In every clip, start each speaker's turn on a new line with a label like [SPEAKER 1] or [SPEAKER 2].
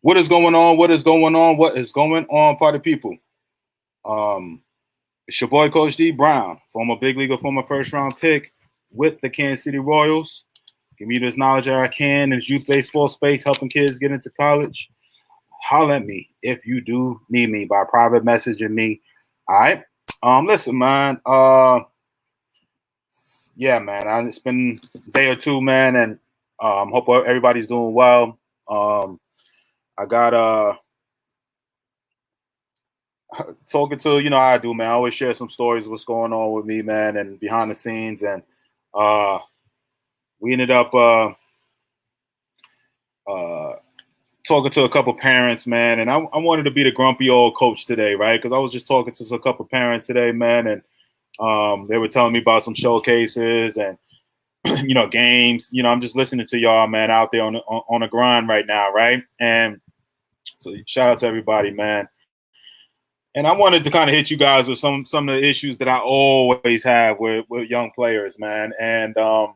[SPEAKER 1] What is going on? What is going on? What is going on, party people? Um, it's your boy, Coach D Brown, former big leaguer, former first round pick with the Kansas City Royals. Give me this knowledge that I can in this youth baseball space, helping kids get into college. Holler at me if you do need me by private messaging me. All right. Listen, man. Yeah, man. It's been a day or two, man, and hope everybody's doing well. I got talking to, how I do, man. I always share some stories of what's going on with me, man, and behind the scenes. And we ended up talking to a couple parents, man. And I wanted to be the grumpy old coach today, right? Because I was just talking to a couple parents today, man, and they were telling me about some showcases and games. I'm just listening to y'all, man, out there on the grind right now, right? And so shout out to everybody, man. And I wanted to kind of hit you guys with some of the issues that I always have with young players, man. And I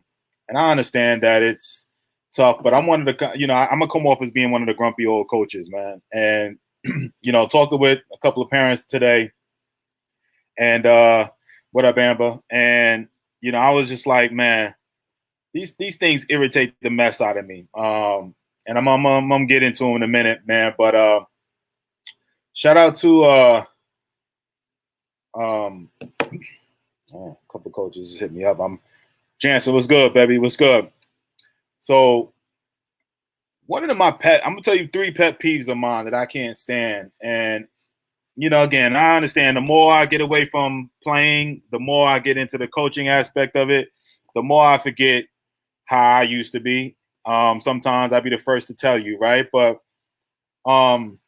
[SPEAKER 1] understand that it's tough, but I wanted to, I'm gonna come off as being one of the grumpy old coaches, man. And talking with a couple of parents today, and what up, Amber? And I was just like, man, these things irritate the mess out of me. And I'm gonna get into them in a minute, man. But shout out to a couple coaches just hit me up. Jansen, what's good, baby? What's good? So one of I'm gonna tell you 3 pet peeves of mine that I can't stand. And again, I understand the more I get away from playing, the more I get into the coaching aspect of it, the more I forget how I used to be. Sometimes I'd be the first to tell you, right? But 3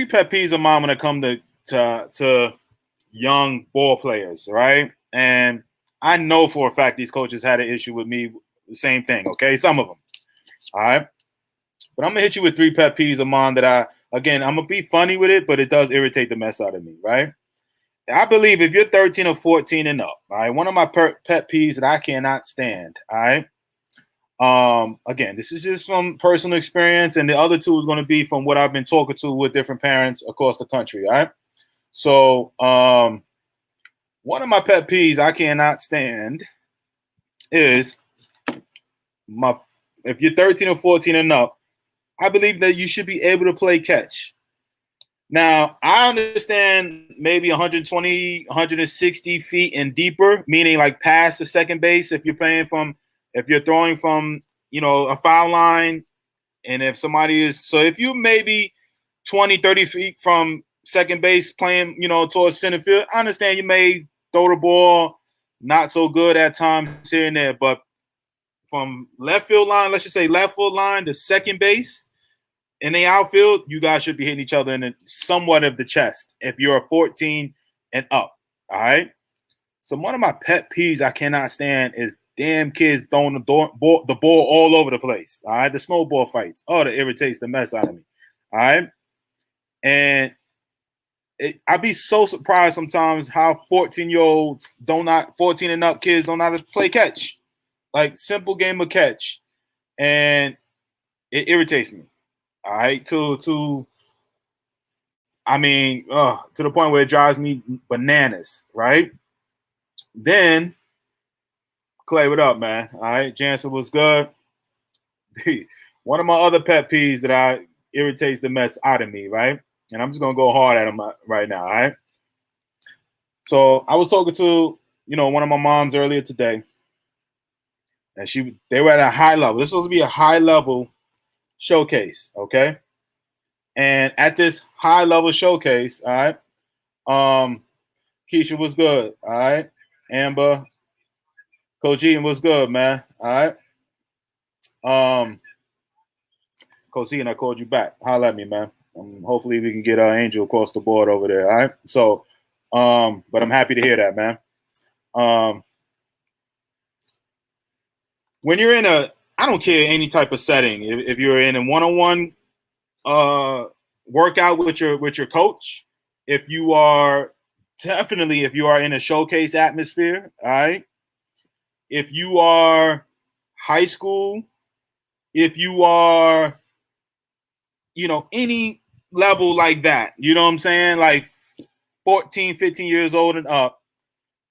[SPEAKER 1] pet peeves of mine when it comes to young ball players, right? And I know for a fact these coaches had an issue with me, the same thing, okay? Some of them, all right? But I'm going to hit you with 3 pet peeves of mine that I'm going to be funny with it, but it does irritate the mess out of me, right? I believe if you're 13 or 14 and up, all right, one of my pet peeves that I cannot stand, all right? Again, this is just from personal experience, and the other 2 is going to be from what I've been talking to with different parents across the country, all right? So, one of my pet peeves I cannot stand is if you're 13 or 14 and up, I believe that you should be able to play catch. Now, I understand maybe 120, 160 feet and deeper, meaning like past the second base if you're throwing from, a foul line, and if if you maybe 20, 30 feet from second base playing, towards center field, I understand you may throw the ball not so good at times here and there, but from left field line, let's just say left field line to second base in the outfield, you guys should be hitting each other in somewhat of the chest if you're 14 and up, all right? So one of my pet peeves I cannot stand is damn kids throwing the ball all over the place, all right? The snowball fights. Oh, that irritates the mess out of me, all right? And I'd be so surprised sometimes how 14 and up kids don't know how to play catch. Like simple game of catch. And it irritates me. All right. To the point where it drives me bananas, right? Then Clay, what up, man? All right. Jansen was good. One of my other pet peeves that irritates the mess out of me, right? And I'm just gonna go hard at him right now, all right? So I was talking to, one of my moms earlier today, and they were at a high level. This was supposed to be a high level showcase, okay? And at this high level showcase, all right, Keisha was good, all right? Amber, Coach Ian was good, man, all right? Coach Ian, I called you back. Holler at me, man. Hopefully we can get Angel across the board over there, all right? So, but I'm happy to hear that, man. When you're I don't care any type of setting. If you're in a one-on-one workout with your coach, if you are in a showcase atmosphere, all right? If you are high school, if you are any level like that. You know what I'm saying? Like 14, 15 years old and up.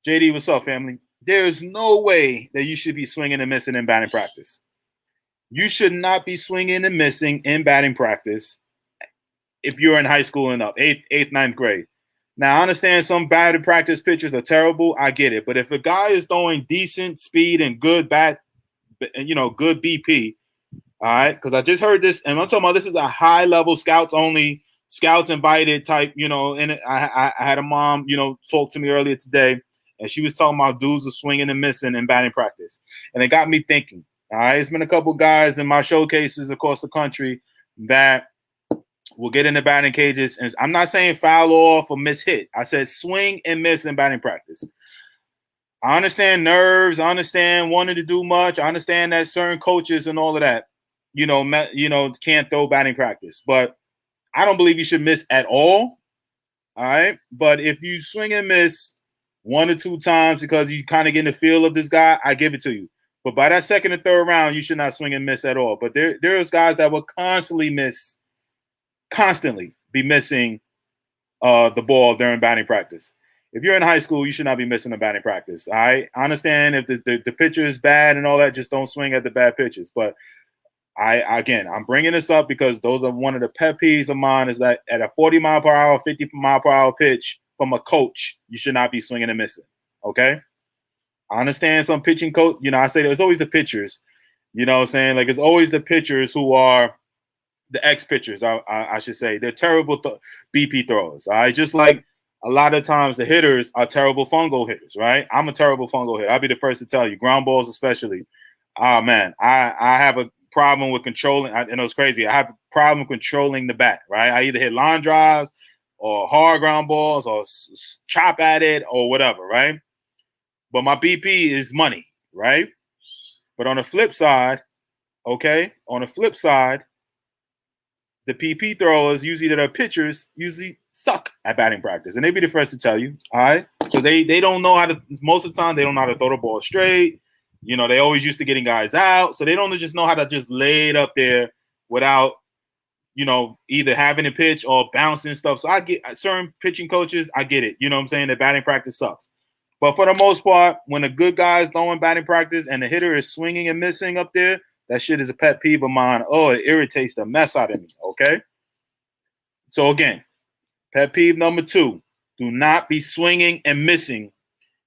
[SPEAKER 1] JD, what's up, family? There is no way that you should be swinging and missing in batting practice. You should not be swinging and missing in batting practice if you're in high school and up, eighth, ninth grade. Now, I understand some batting practice pitchers are terrible. I get it. But if a guy is throwing decent speed and good good BP, all right, because I just heard this, and I'm talking about this is a high level scouts only, scouts invited type, and I had a mom, talk to me earlier today, and she was talking about dudes are swinging and missing in batting practice. And it got me thinking, all right, it's been a couple guys in my showcases across the country that will get in the batting cages. And I'm not saying foul off or miss hit. I said swing and miss in batting practice. I understand nerves. I understand wanting to do much. I understand that certain coaches and all of that, can't throw batting practice. But I don't believe you should miss at all. All right. But if you swing and miss one or two times because you kind of get in the feel of this guy, I give it to you. But by that second and third round, you should not swing and miss at all. But there's guys that will constantly be missing the ball during batting practice. If you're in high school, you should not be missing a batting practice. All right. I understand if the pitcher is bad and all that, just don't swing at the bad pitches. But I'm bringing this up because those are one of the pet peeves of mine is that at a 40 mile per hour, 50 mile per hour pitch from a coach, you should not be swinging and missing. Okay. I understand some pitching coach, I say there's always the pitchers, what I'm saying? Like it's always the pitchers who are the ex-pitchers, I should say. They're terrible BP throwers. All right. Just like a lot of times the hitters are terrible fungo hitters, right? I'm a terrible fungo hitter. I'll be the first to tell you. Ground balls especially. Oh, man, I have a problem with controlling. I know it's crazy. I have a problem controlling the bat, right? I either hit line drives or hard ground balls or chop at it or whatever, right? But my BP is money, right? But on the flip side, the PP throwers usually that are pitchers usually suck at batting practice. And they be the first to tell you, all right? So they don't know how to, most of the time, they don't know how to throw the ball straight. They always used to getting guys out. So they don't just know how to just lay it up there without, either having a pitch or bouncing stuff. So I get certain pitching coaches, I get it. You know what I'm saying? The batting practice sucks. But for the most part, when a good guy is throwing batting practice and the hitter is swinging and missing up there, that shit is a pet peeve of mine. Oh, it irritates the mess out of me, okay? So again, pet peeve number 2, do not be swinging and missing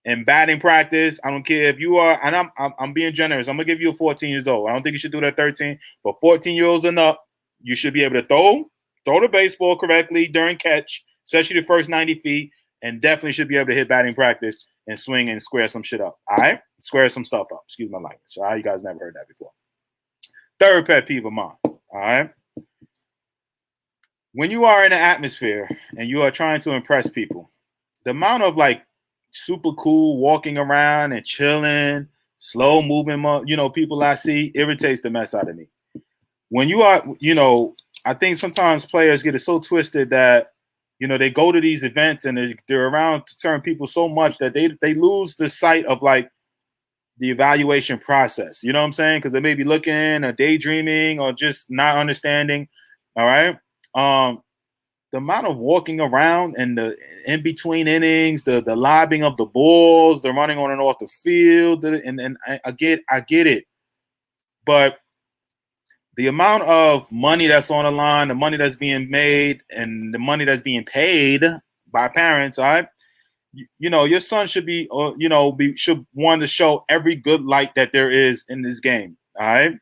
[SPEAKER 1] in batting practice. I don't care if you are, and I'm being generous. I'm going to give you a 14 years old. I don't think you should do that 13, but 14-year-olds and up, you should be able to throw the baseball correctly during catch, especially the first 90 feet, and definitely should be able to hit batting practice and swing and square some shit up, all right? Square some stuff up. Excuse my language, all right? You guys never heard that before. Third pet peeve of mine, all right? When you are in an atmosphere and you are trying to impress people, the amount of super cool walking around and chilling, slow moving, people I see irritates the mess out of me. When you are, I think sometimes players get it so twisted that, they go to these events and they're around certain people so much that they lose the sight of the evaluation process. You know what I'm saying? Because they may be looking or daydreaming or just not understanding. All right. The amount of walking around and the in between innings, the lobbing of the balls, the running on and off the field, and I get it. But the amount of money that's on the line, the money that's being made, and the money that's being paid by parents, all right? Your son should be, should want to show every good light that there is in this game, all right?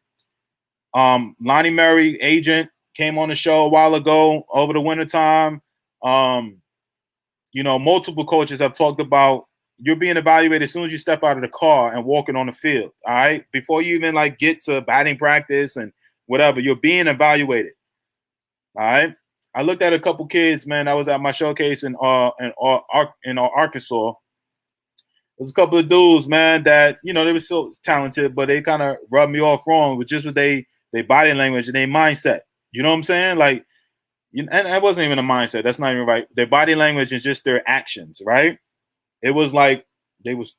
[SPEAKER 1] Lonnie Murray, agent, came on the show a while ago over the wintertime. Multiple coaches have talked about you're being evaluated as soon as you step out of the car and walking on the field, all right? Before you even get to batting practice and whatever, you're being evaluated, all right? I looked at a couple kids, man. I was at my showcase in Arkansas. There's a couple of dudes, man, that, they were so talented, but they kind of rubbed me off wrong with just with their body language and their mindset. You know what I'm saying? And that wasn't even a mindset. That's not even right. Their body language and just their actions, right? It was like they was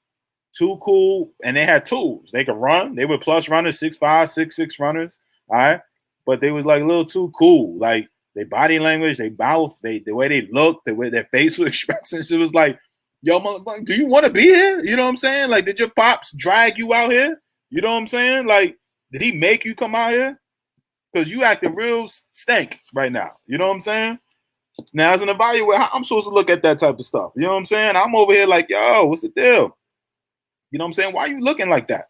[SPEAKER 1] too cool and they had tools. They could run. They were plus runners, 6'5", 6'6" runners, all right? but they was like a little too cool. Like their body language, their mouth, the way they look, the way their facial expressions. It was like, yo, motherfucker, do you want to be here? You know what I'm saying? Like, did your pops drag you out here? You know what I'm saying? Like, did he make you come out here? Because you acting real stank right now. You know what I'm saying? Now, as an evaluator, I'm supposed to look at that type of stuff. You know what I'm saying? I'm over here like, yo, what's the deal? You know what I'm saying? Why are you looking like that?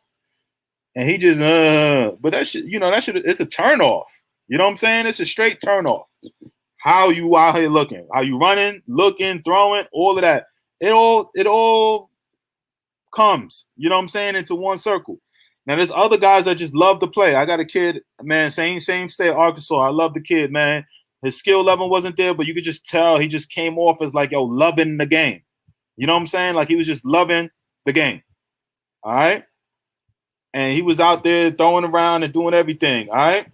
[SPEAKER 1] And he just, but that shit, it's a turn off. You know what I'm saying? It's a straight turn off. How you out here looking? How you running, looking, throwing, all of that. It all comes, you know what I'm saying, into one circle. Now, there's other guys that just love to play. I got a kid, man, same state, Arkansas. I love the kid, man. His skill level wasn't there, but you could just tell he just came off as like, yo, loving the game. You know what I'm saying? Like he was just loving the game. All right. And he was out there throwing around and doing everything. All right.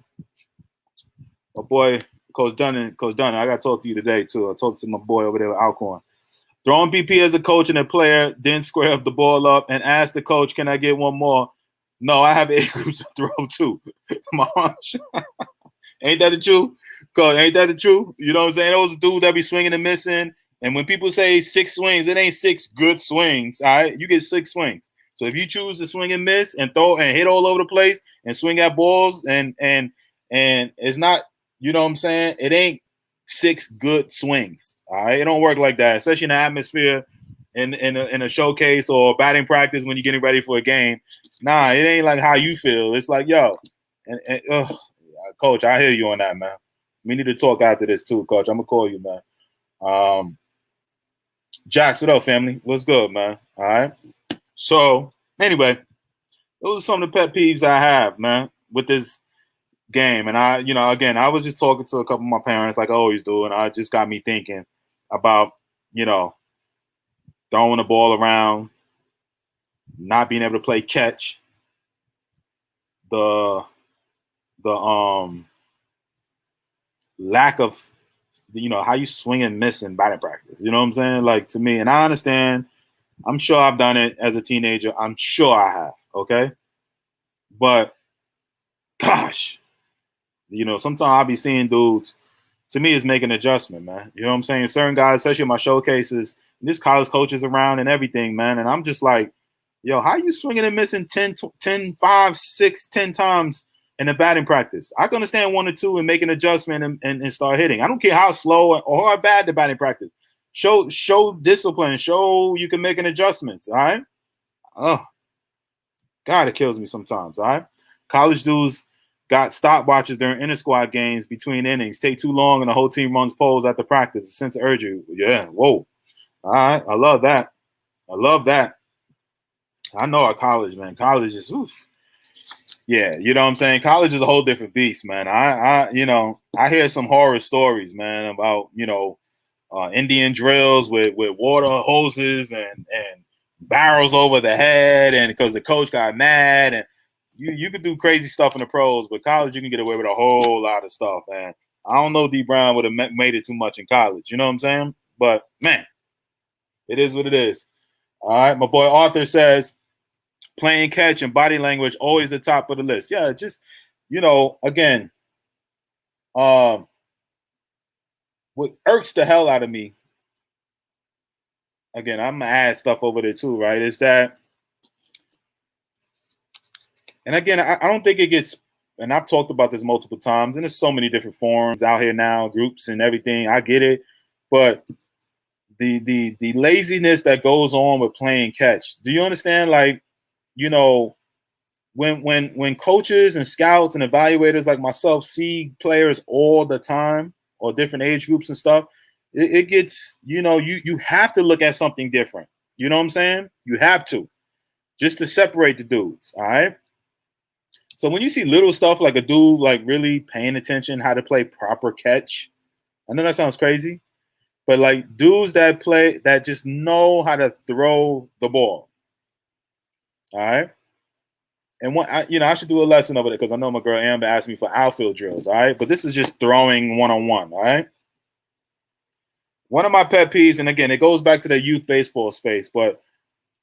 [SPEAKER 1] My boy, Coach Dunn, I got to talk to you today, too. I talked to my boy over there with Alcorn. Throwing BP as a coach and a player, then square up the ball up and ask the coach, can I get one more? No, I have 8 groups to throw too. Ain't that the truth? Coach, ain't that the truth? You know what I'm saying? Those dudes that be swinging and missing. And when people say 6 swings, it ain't 6 good swings. All right, you get 6 swings. So if you choose to swing and miss and throw and hit all over the place and swing at balls and it's not, you know what I'm saying? It ain't 6 good swings. All right, it don't work like that, especially in the atmosphere in a showcase or batting practice when you're getting ready for a game. Nah, it ain't like how you feel. It's like, yo, Coach, I hear you on that, man. We need to talk after this too, Coach. I'm gonna call you, man. Jax, what up, family? What's good, man? All right. So anyway, those are some of the pet peeves I have, man, with this game. And I was just talking to a couple of my parents, like I always do, and it just got me thinking about, throwing the ball around, not being able to play catch, the lack of, how you swing and miss in batting practice. You know what I'm saying? Like, to me, and I understand, I'm sure I've done it as a teenager. I'm sure I have, okay? But, gosh, sometimes I'll be seeing dudes, to me, it's making an adjustment, man. You know what I'm saying? Certain guys, especially in my showcases, there's college coaches around and everything, man. And I'm just like, yo, how you swinging and missing 10, 5, 6, 10 times in a batting practice? I can understand 1 or 2 and make an adjustment and start hitting. I don't care how slow or how bad the batting practice. Show discipline. Show you can make an adjustments, all right? Oh, God, it kills me sometimes, all right? College dudes got stopwatches during inter-squad games between innings. Take too long and the whole team runs polls after practice. A sense of urgency. Yeah, whoa. All right, I love that. I know our college, man. College is, oof. Yeah, you know what I'm saying? College is a whole different beast, man. I hear some horror stories, man, about, Indian drills with water hoses and barrels over the head, and because the coach got mad, and you could do crazy stuff in the pros, but college you can get away with a whole lot of stuff, man. I don't know D Brown would have made it too much in college, you know what I'm saying? But man, it is what it is. All right, my boy Arthur says playing catch and body language always the top of the list. Yeah, just again, what irks the hell out of me. Again, I'm gonna add stuff over there too, right? Is that, and again, I don't think it gets, and I've talked about this multiple times, and there's so many different forums out here now, groups and everything. I get it, but the laziness that goes on with playing catch. Do you understand? Like, when coaches and scouts and evaluators like myself see players all the time or different age groups and stuff, it gets, you have to look at something different. You know what I'm saying? You have to, just to separate the dudes. All right. So when you see little stuff like a dude like really paying attention how to play proper catch, I know that sounds crazy, but like dudes that just know how to throw the ball. All right. And I should do a lesson over there because I know my girl Amber asked me for outfield drills. All right. But this is just throwing one-on-one. All right. One of my pet peeves, and again, it goes back to the youth baseball space, but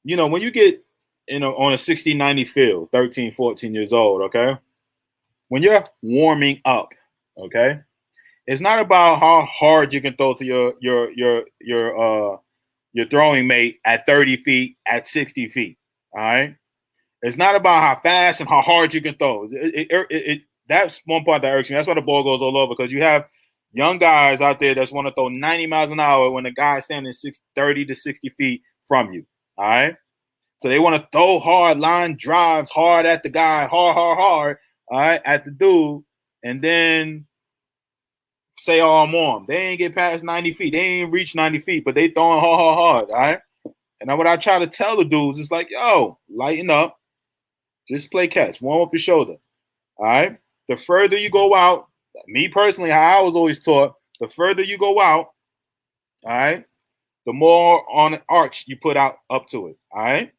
[SPEAKER 1] when you get on a 60-90 field, 13, 14 years old, okay? when you're warming up, okay, it's not about how hard you can throw to your throwing mate at 30 feet, at 60 feet. All right. It's not about how fast and how hard you can throw. That's one part that irks me. That's why the ball goes all over, because you have young guys out there that want to throw 90 miles an hour when the guy's standing 30 to 60 feet from you. All right. So they want to throw hard, line drives hard at the guy, hard, all right, at the dude, and then say, oh, I'm on. They ain't get past 90 feet. They ain't reach 90 feet, but they throwing hard, all right? And what I try to tell the dudes is like, yo, lighten up. Just play catch. Warm up your shoulder, all right? The further you go out, me personally, how I was always taught, the further you go out, all right, the more on an arch you put out up to it, all right?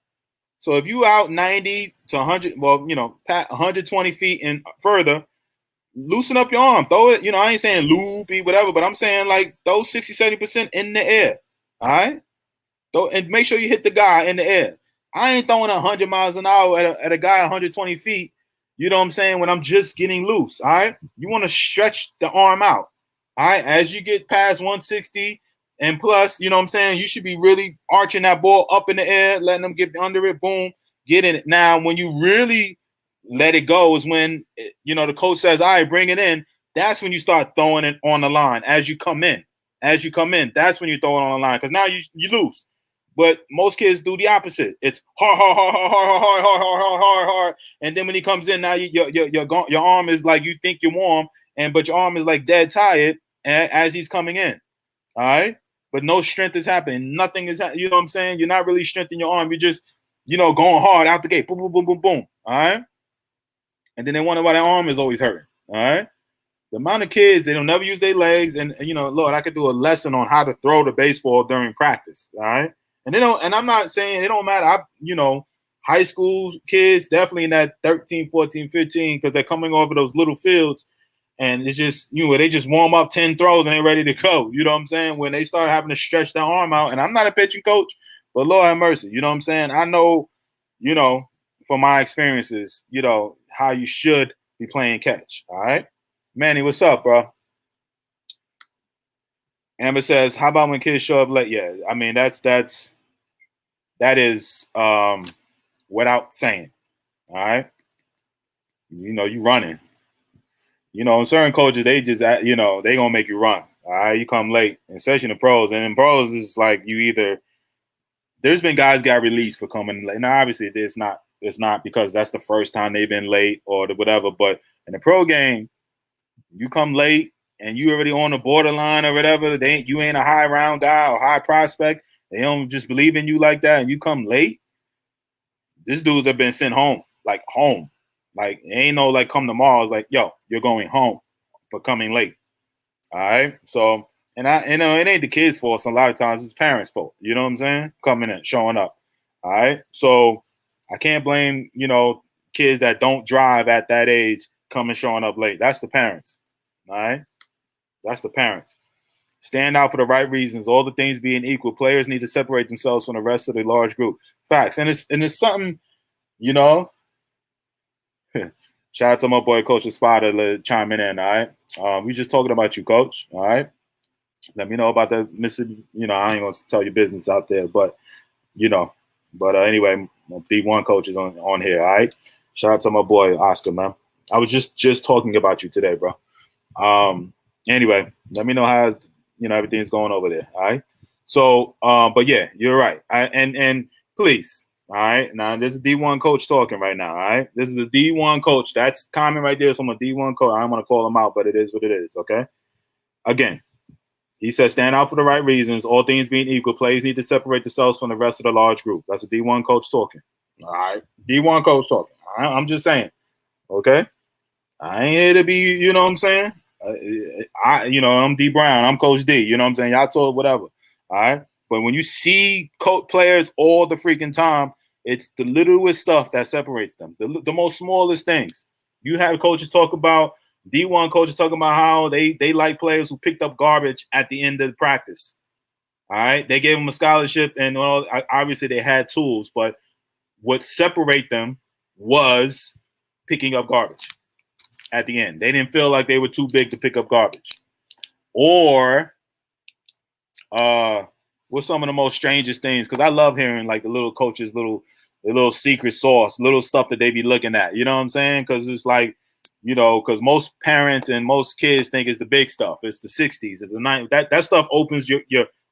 [SPEAKER 1] So if you out 90 to 100, well, 120 feet and further, loosen up your arm. Throw it, I ain't saying loopy, whatever, but I'm saying like throw 60, 70% in the air. All right? And make sure you hit the guy in the air. I ain't throwing 100 miles an hour at a guy 120 feet, you know what I'm saying, when I'm just getting loose. All right? You want to stretch the arm out. All right? As you get past 160 and plus, you know what I'm saying, you should be really arching that ball up in the air, letting them get under it, boom, get in it. Now, when you really let it go is when, the coach says, all right, bring it in. That's when you start throwing it on the line as you come in. That's when you throw it on the line, because now you lose. But most kids do the opposite. It's hard. And then when he comes in, now your arm is like, you think you're warm, but your arm is like dead tired as he's coming in. All right? But no strength is happening. Nothing is, you know what I'm saying? You're not really strengthening your arm. You're just, going hard out the gate. Boom, boom, boom, boom, boom. All right? And then they wonder why their arm is always hurting. All right. The amount of kids, they don't never use their legs. And Lord, I could do a lesson on how to throw the baseball during practice. All right. And I'm not saying it don't matter. High school kids, definitely in that 13, 14, 15, because they're coming over those little fields. And it's just, they just warm up 10 throws and they're ready to go. You know what I'm saying? When they start having to stretch their arm out, and I'm not a pitching coach, but Lord have mercy. You know what I'm saying? I know, from my experiences, how you should be playing catch. All right. Manny, what's up, bro? Amber says, how about when kids show up late? Yeah, I mean, that is without saying. All right. You running. Certain coaches, they just, they gonna make you run. All right. You come late, especially in the pros. And in pros, it's like there's been guys got released for coming late. Now, obviously, it's not because that's the first time they've been late or whatever. But in the pro game, you come late and you already on the borderline or whatever. You ain't a high round guy or high prospect. They don't just believe in you like that, and you come late. These dudes have been sent home, like home. Like, it ain't no like come tomorrow. It's like, yo, you're going home for coming late. All right. So, and it ain't the kids' fault. So a lot of times it's parents' fault. You know what I'm saying? Coming in, showing up. All right. So I can't blame, kids that don't drive at that age coming showing up late. That's the parents. All right. That's the parents. Stand out for the right reasons. All the things being equal, players need to separate themselves from the rest of the large group. Facts. And it's something, shout out to my boy, Coach Espada, chiming in. All right. We just talking about you, Coach. All right. Let me know about that, Mississippi. I ain't gonna tell your business out there, but anyway, D1 coach is on here. All right. Shout out to my boy Oscar, man. I was just talking about you today, bro. Anyway, let me know how everything's going over there. All right. So, but yeah, you're right. And please, all right. Now this is D1 coach talking right now. All right. This is a D1 coach. That's comment right there. So I'm a D1 coach. I don't want to call him out, but it is what it is. Okay. Again, he says, stand out for the right reasons. All things being equal, players need to separate themselves from the rest of the large group. That's a D1 coach talking. All right. D1 coach talking. All right? I'm just saying. Okay. I ain't here to be, you know what I'm saying? I'm D Brown. I'm Coach D. You know what I'm saying? Y'all told whatever. All right. But when you see players all the freaking time, it's the littlest stuff that separates them. The most smallest things. You have coaches talk about, D1 coaches talking about how they like players who picked up garbage at the end of the practice. All right. They gave them a scholarship, and obviously they had tools, but what separate them was picking up garbage. at the end. They didn't feel like they were too big to pick up garbage. Or what's some of the most strangest things? Because I love hearing like the little coaches, the little secret sauce, little stuff that they be looking at. You know what I'm saying? Because it's like, because most parents and most kids think it's the big stuff. It's the 60s. It's the 90s. That stuff opens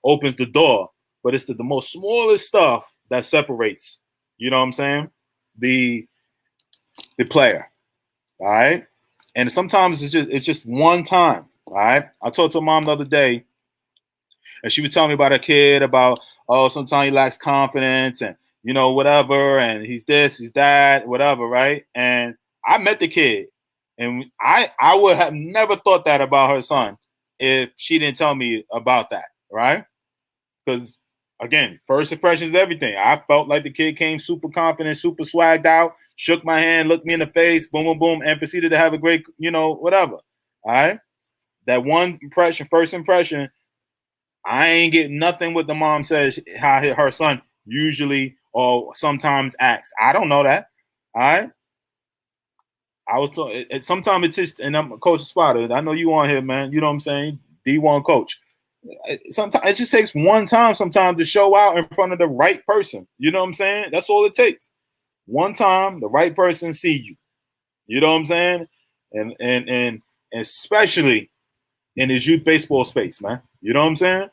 [SPEAKER 1] opens the door. But it's the most smallest stuff that separates. You know what I'm saying? The player. All right. And sometimes it's just one time. All right. I talked to mom the other day, and she was telling me about a kid about, sometimes he lacks confidence and, whatever. And he's this, he's that, whatever. Right. And I met the kid, and I would have never thought that about her son if she didn't tell me about that. Right. Because, again, first impression is everything. I felt like the kid came super confident, super swagged out, shook my hand, looked me in the face, boom, boom, boom, and proceeded to have a great, whatever. All right. That one impression, first impression, I ain't getting nothing what the mom says how her son usually or sometimes acts. I don't know that. All right. I was told sometimes it's just, and I'm Coach Spotter. I know you on here, man. You know what I'm saying? D1 coach. Sometimes it just takes one time sometimes to show out in front of the right person. You know what I'm saying? That's all it takes. One time, the right person see you. You know what I'm saying? And especially in this youth baseball space, man. You know what I'm saying?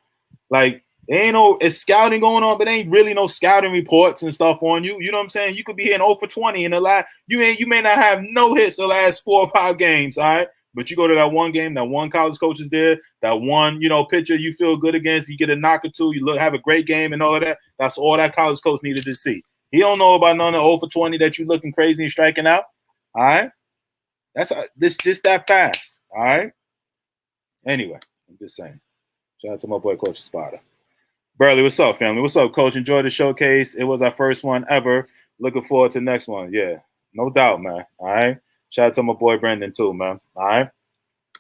[SPEAKER 1] Like, it's scouting going on, but ain't really no scouting reports and stuff on you. You know what I'm saying? You could be hitting 0 for 20 in the last. You may not have no hits the last 4 or 5 games, all right? But you go to that one game, that one college coach is there, that one, pitcher you feel good against, you get a knock or two, you have a great game and all of that. That's all that college coach needed to see. He don't know about none of the 0 for 20 that you looking crazy and striking out. All right? That's this just that fast. All right? Anyway, I'm just saying. Shout out to my boy, Coach Spada. Burley, what's up, family? What's up, Coach? Enjoyed the showcase. It was our first one ever. Looking forward to the next one. Yeah, no doubt, man. All right? Shout out to my boy Brendan too, man. All right.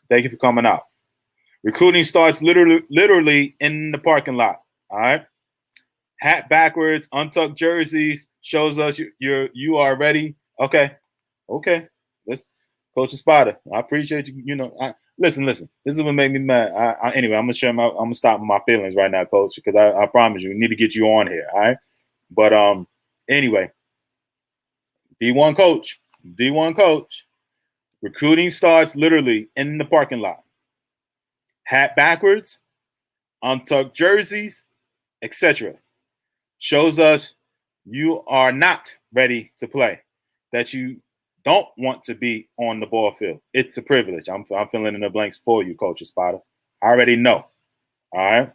[SPEAKER 1] Thank you for coming out. Recruiting starts literally in the parking lot. All right. Hat backwards, untucked jerseys shows us you are ready. Okay. Let's Coach Spada. I appreciate you. Listen. This is what made me mad. Anyway, I'm gonna stop my feelings right now, Coach, because I promise you, we need to get you on here. All right. But anyway, D1 coach. Recruiting starts literally in the parking lot. Hat backwards, untucked jerseys, etc. Shows us you are not ready to play, that you don't want to be on the ball field. It's a privilege. I'm filling in the blanks for you, Coach Espada. I already know. All right.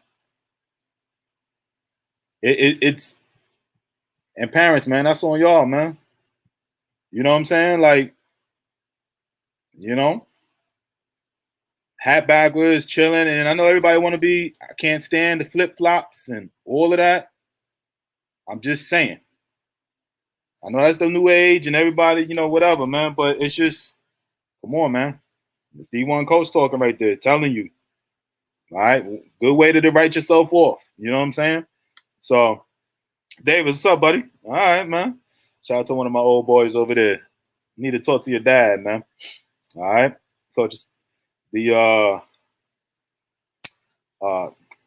[SPEAKER 1] It's and parents, man, that's on y'all, man. You know what I'm saying? Like, hat backwards, chilling, and I know everybody want to be. I can't stand the flip flops and all of that. I'm just saying. I know that's the new age and everybody, whatever, man. But it's just, come on, man. It's D1 coach talking right there, telling you. All right, good way to write yourself off. You know what I'm saying? So, David, what's up, buddy? All right, man. Shout out to one of my old boys over there. Need to talk to your dad, man. All right, coach.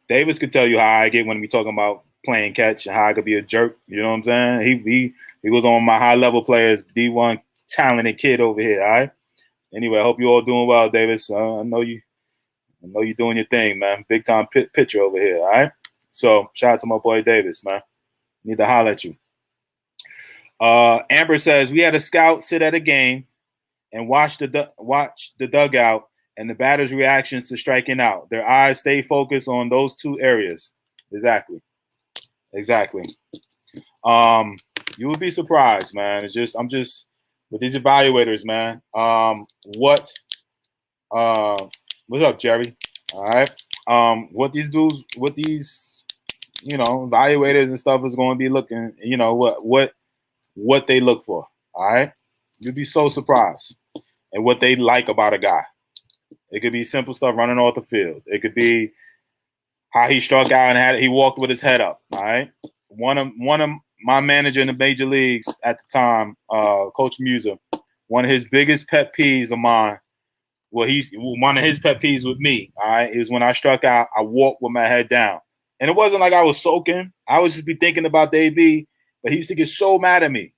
[SPEAKER 1] Davis could tell you how I get when we talking about playing catch and how I could be a jerk. You know what I'm saying? He was on my high level players, D1 talented kid over here. All right. Anyway, I hope you all doing well, Davis. I know you're doing your thing, man. Big time pitcher over here. All right. So shout out to my boy Davis, man. Need to holler at you. Amber says we had a scout sit at a game and watch the dugout and the batter's reactions to striking out. Their eyes stay focused on those two areas. Exactly. You would be surprised, man. I'm just with these evaluators, man. What's up, Jerry? All right. What these evaluators and stuff is going to be looking, what they look for. All right. You'd be so surprised at what they like about a guy. It could be simple stuff running off the field. It could be how he struck out and he walked with his head up. All right. One of my manager in the major leagues at the time, Coach Muser, one of his biggest pet peeves of mine. Well, he's one of his pet peeves with me. All right, is when I struck out, I walked with my head down, and it wasn't like I was soaking. I would just be thinking about the AB, but he used to get so mad at me,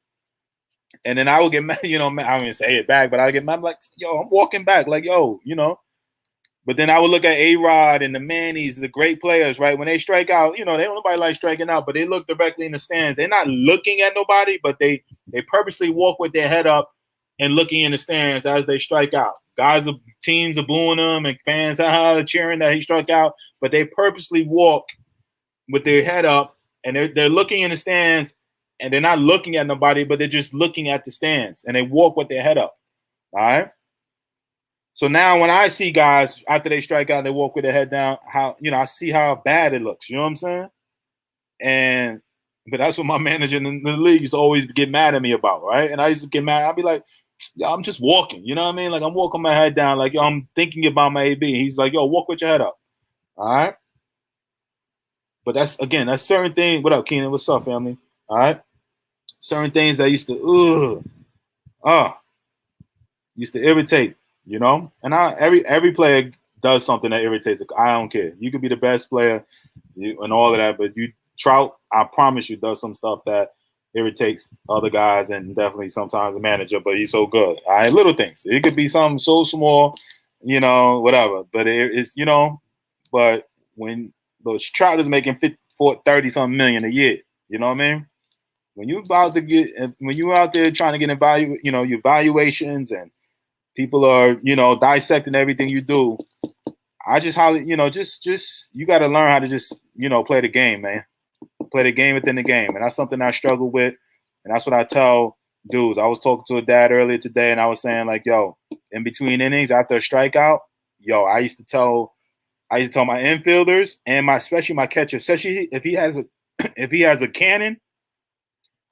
[SPEAKER 1] and then I would get mad. I don't even say it back, but I would get mad. I'm like, yo, I'm walking back, like, yo, But then I would look at A-Rod and the Mannies, the great players, right? When they strike out, they don't nobody like striking out, but they look directly in the stands. They're not looking at nobody, but they purposely walk with their head up and looking in the stands as they strike out. Teams are booing them and fans are cheering that he struck out, but they purposely walk with their head up and they're looking in the stands and they're not looking at nobody, but they're just looking at the stands and they walk with their head up. All right. So now when I see guys after they strike out, they walk with their head down, I see how bad it looks. You know what I'm saying? But that's what my manager in the league used to always get mad at me about, right? And I used to get mad. I'd be like, yo, I'm just walking. You know what I mean? Like I'm walking my head down, like, yo, I'm thinking about my AB. He's like, yo, walk with your head up. All right. But that's certain things. What up, Keenan? What's up, family? All right. Certain things that used to, used to irritate. And every player does something that irritates. I don't care. You could be the best player and all of that, but Trout, I promise you, does some stuff that irritates other guys and definitely sometimes the manager. But he's so good. All right, little things. It could be something so small, whatever. But it's But when those Trout is making 30-something million a year, you know what I mean? When you out there trying to get your valuations and people are, dissecting everything you do. I just just you got to learn how to just, play the game, man. Play the game within the game. And that's something I struggle with. And that's what I tell dudes. I was talking to a dad earlier today and I was saying like, yo, in between innings after a strikeout, I used to tell my infielders and especially my catcher, especially if he has a cannon,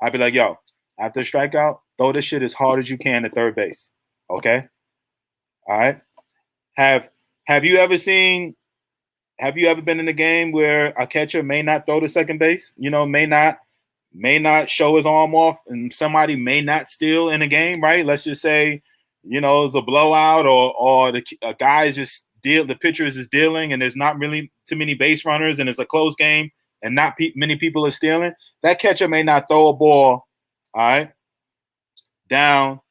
[SPEAKER 1] I'd be like, yo, after a strikeout, throw this shit as hard as you can at third base. Okay. All right. Have you ever been in a game where a catcher may not throw to second base, may not show his arm off and somebody may not steal in a game, right? Let's just say, it's a blowout or a guy is just the pitcher is just dealing and there's not really too many base runners and it's a close game and not many people are stealing. That catcher may not throw a ball, all right, down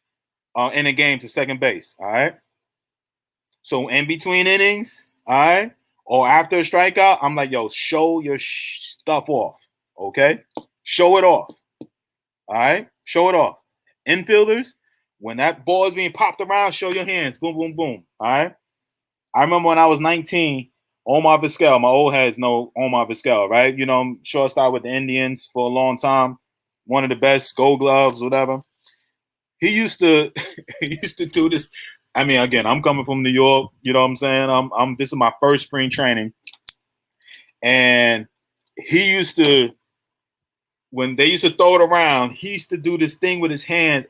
[SPEAKER 1] in a game to second base, all right? So in between innings, all right, or after a strikeout, I'm like, yo, show your stuff off, okay? Show it off, all right? Show it off. Infielders, when that ball is being popped around, show your hands. Boom, boom, boom, all right? I remember when I was 19, Omar Vizquel, my old heads know Omar Vizquel, right? Shortstop with the Indians for a long time, one of the best Gold Gloves, whatever. He used to do this. I mean, again, I'm coming from New York. You know what I'm saying? This is my first spring training, and he used to, when they used to throw it around, he used to do this thing with his hand.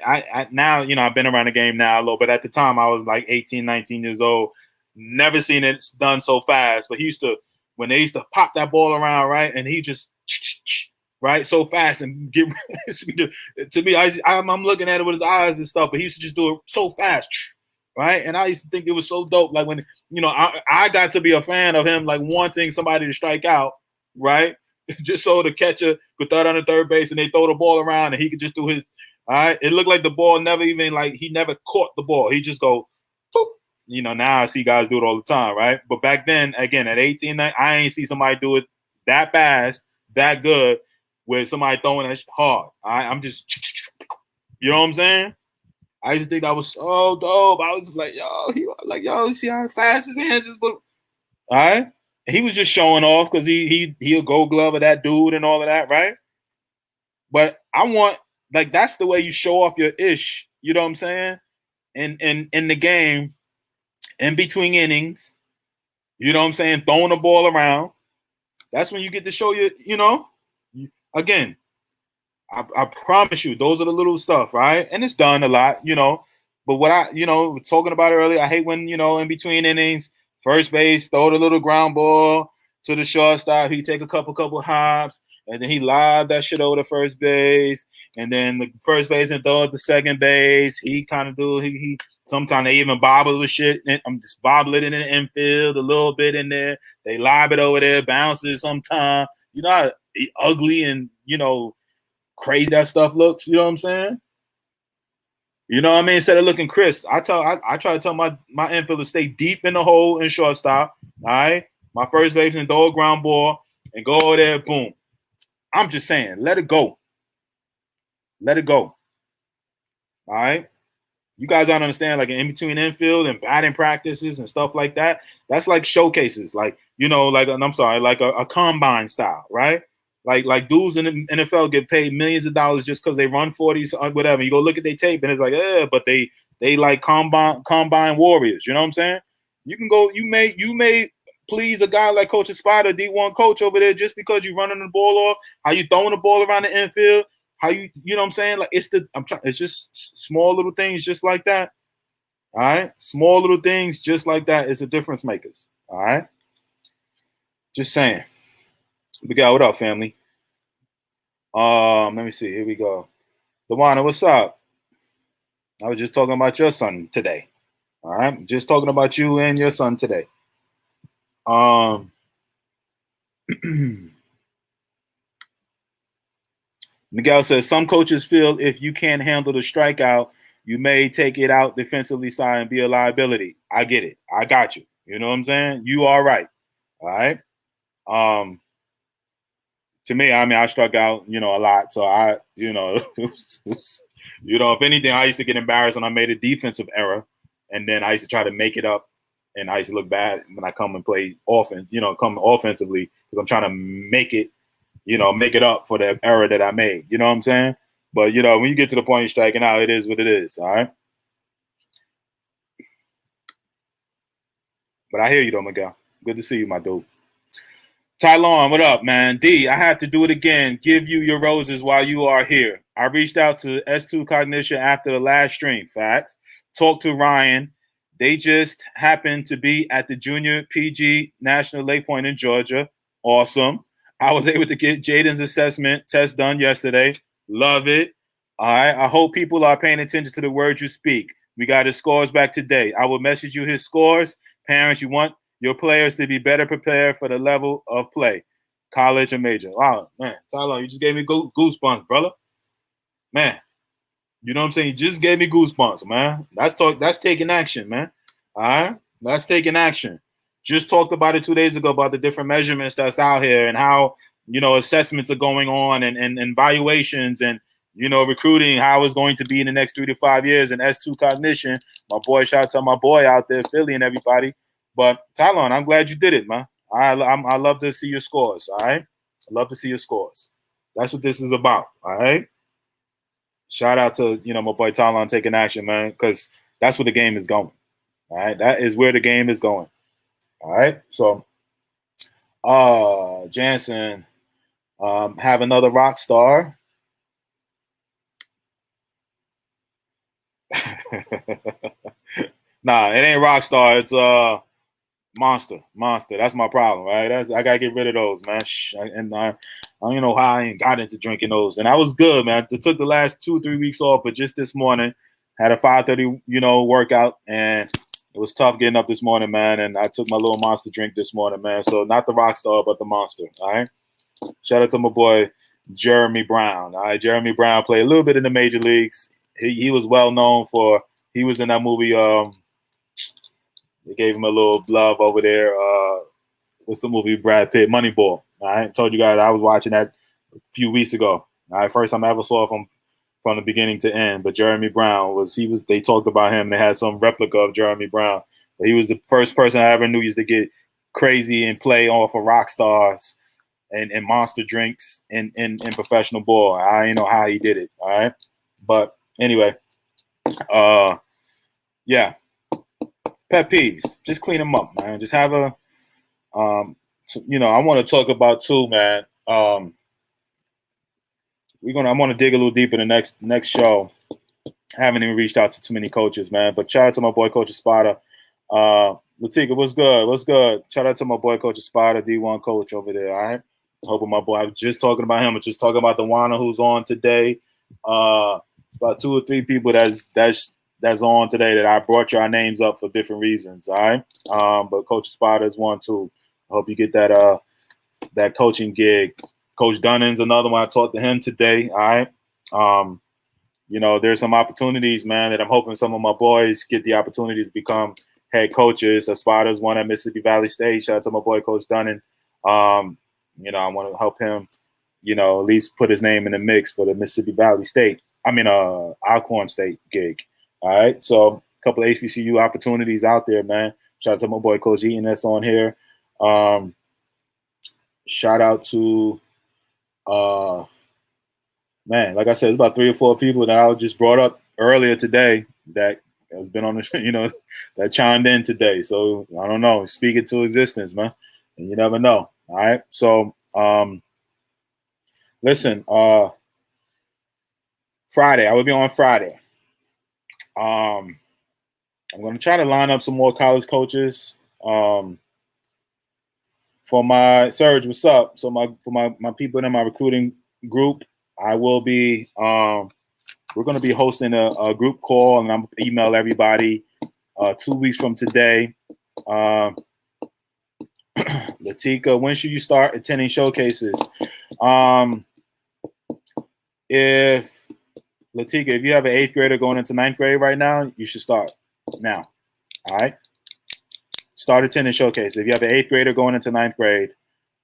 [SPEAKER 1] Now, I've been around the game now a little, but at the time I was like 18, 19 years old. Never seen it done so fast. But when they used to pop that ball around, right, and he just right so fast and get to me, I'm looking at it with his eyes and stuff, but he used to just do it so fast. Right. And I used to think it was so dope. Like when, I got to be a fan of him, like wanting somebody to strike out. Right. Just so the catcher could throw it on the third base and they throw the ball around and he could just do his. All right. It looked like the ball he never caught the ball. He just go, boop. Now I see guys do it all the time. Right. But back then, again, at 18, I ain't see somebody do it that fast, that good with somebody throwing it hard. I'm just, you know what I'm saying? I used to think that was so dope. I was like, yo, you see how fast his hands is? All right. He was just showing off because he'll Gold Glove of that dude and all of that, right? But I want, that's the way you show off your ish, you know what I'm saying? In the game, in between innings, you know what I'm saying? Throwing the ball around. That's when you get to show again. I promise you, those are the little stuff, right? And it's done a lot, But what talking about earlier, I hate when, in between innings, first base, throw the little ground ball to the shortstop. He take a couple hops, and then he lobbed that shit over to first base, and then the first base and throw it to second base. He kind of do he sometimes they even bobble the shit. I'm just bobble it in the infield a little bit in there. They lob it over there, bounces sometime. You know how ugly and crazy that stuff looks. You know what I'm saying? You know what I mean? Instead of looking crisp, I try to tell my infield to stay deep in the hole in shortstop. All right, my first baseman throw a ground ball and go over there, boom. I'm just saying, let it go. Let it go. All right. You guys don't understand, like in between infield and batting practices and stuff like that. That's like showcases, like like a combine style, right? Like dudes in the NFL get paid millions of dollars just because they run 40s or whatever. You go look at their tape and it's like, but they like combine warriors. You know what I'm saying? You can go. You may please a guy like Coach Espada, D1 coach over there, just because you running the ball off, how you throwing the ball around the infield. How you know what I'm saying? Like it's just small little things just like that. All right. Small little things just like that is a difference makers. All right. Just saying. Miguel, what up, family? Let me see. Here we go. Dewana, what's up? I was just talking about your son today. All right. Just talking about you and your son today. Miguel says some coaches feel if you can't handle the strikeout, you may take it out defensively side and be a liability. I get it. I got you. You know what I'm saying? You are right. All right. To me, I mean, I struck out, a lot. So if anything, I used to get embarrassed when I made a defensive error, and then I used to try to make it up, and I used to look bad when I come and play offense. Come offensively because I'm trying to make it up for the error that I made. You know what I'm saying? But, when you get to the point you're striking out, it is what it is. All right. But I hear you, though, Miguel. Good to see you, my dude. Tylon, what up, man? D, I have to do it again. Give you your roses while you are here. I reached out to S2 Cognition after the last stream. Facts. Talked to Ryan. They just happened to be at the Junior PG National Lake Point in Georgia. Awesome. I was able to get Jaden's assessment test done yesterday. Love it. All right. I hope people are paying attention to the words you speak. We got his scores back today. I will message you his scores. Parents, you want your players to be better prepared for the level of play, college or major. Wow, man. Tyler, you just gave me goosebumps, brother. Man, you know what I'm saying? You just gave me goosebumps, man. That's taking action, man. All right? That's taking action. Just talked about it 2 days ago about the different measurements that's out here and how, assessments are going on and evaluations and, recruiting, how it's going to be in the next 3 to 5 years. And S2 Cognition, my boy, shout out to my boy out there, Philly and everybody. But, Tylon, I'm glad you did it, man. I love to see your scores, all right? I love to see your scores. That's what this is about, all right? Shout out to, my boy Tylon taking action, man, because that's where the game is going, all right? That is where the game is going, all right? So, Jansen, have another rock star. Nah, it ain't rock star. It's Monster. That's my problem, right? I gotta get rid of those, man. I don't know how I ain't got into drinking those, and I was good, man. It took the last 2-3 weeks off, but just this morning had a 5:30, workout, and it was tough getting up this morning, man. And I took my little Monster drink this morning, man. So not the rock star, but the Monster. All right. Shout out to my boy Jeremy Brown. All right, Jeremy Brown played a little bit in the major leagues. He was well known for. He was in that movie. They gave him a little love over there. What's the movie? Brad Pitt, Moneyball. I told you guys I was watching that a few weeks ago. All right, first time I ever saw from the beginning to end. But Jeremy Brown they talked about him. They had some replica of Jeremy Brown. But he was the first person I ever knew used to get crazy and play off of rock stars and monster drinks in professional ball. I didn't know how he did it. All right. But anyway, yeah. Pet peeves, just clean them up, man. Just have I want to talk about too, man. I want to dig a little deeper in the next show. I haven't even reached out to too many coaches, man. But shout out to my boy, Coach Espada. Latika, what's good? What's good? Shout out to my boy, Coach Espada, D1 coach over there, all right? Hoping my boy. I was just talking about him. I was just talking about the Wana who's on today. It's about 2 or 3 people that's on today that I brought your names up for different reasons. All right. But Coach Spada is one too. I hope you get that coaching gig. Coach Dunning's another one. I talked to him today. All right. There's some opportunities, man, that I'm hoping some of my boys get the opportunity to become head coaches. Spada's one at Mississippi Valley State. Shout out to my boy, Coach Dunning. I want to help him, at least put his name in the mix for the Mississippi Valley State. Alcorn State gig. All right. So a couple of HBCU opportunities out there, man. Shout out to my boy, Coach Eaton, that's on here. Shout out to, man, like I said, it's about 3 or 4 people that I just brought up earlier today that has been on the, that chimed in today. So I don't know, speak it to existence, man. And you never know. All right. So, listen, Friday, I will be on Friday. I'm going to try to line up some more college coaches, for my Serge. What's up? So for my people in my recruiting group, I will be, we're going to be hosting a group call, and I'm going to email everybody 2 weeks from today. Latika, when should you start attending showcases? If you have an 8th grader going into 9th grade right now, you should start now. All right. Start attending showcases. If you have an 8th grader going into 9th grade,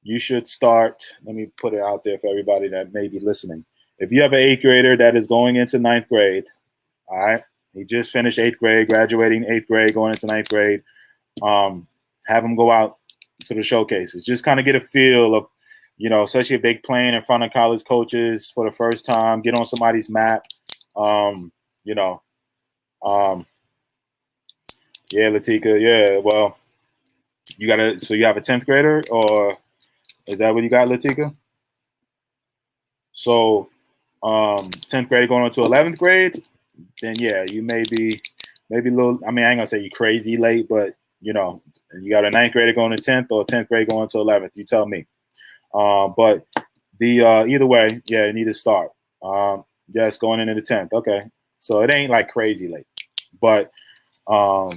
[SPEAKER 1] you should start. Let me put it out there for everybody that may be listening. If you have an 8th grader that is going into 9th grade, all right, he just finished 8th grade, graduating 8th grade, going into 9th grade, have him go out to the showcases. Just kind of get a feel of, especially if they playing in front of college coaches for the first time, get on somebody's map. Yeah, Latika, yeah, well, you have a 10th grader, or is that what you got, Latika? So 10th grade going on to 11th grade, then yeah, you may be a little, I ain't gonna say you crazy late, but you got a 9th grader going to 10th or 10th grade going to 11th, you tell me. But the either way, yeah, you need to start. Yes, going into the 10th. Okay. So it ain't like crazy late. But go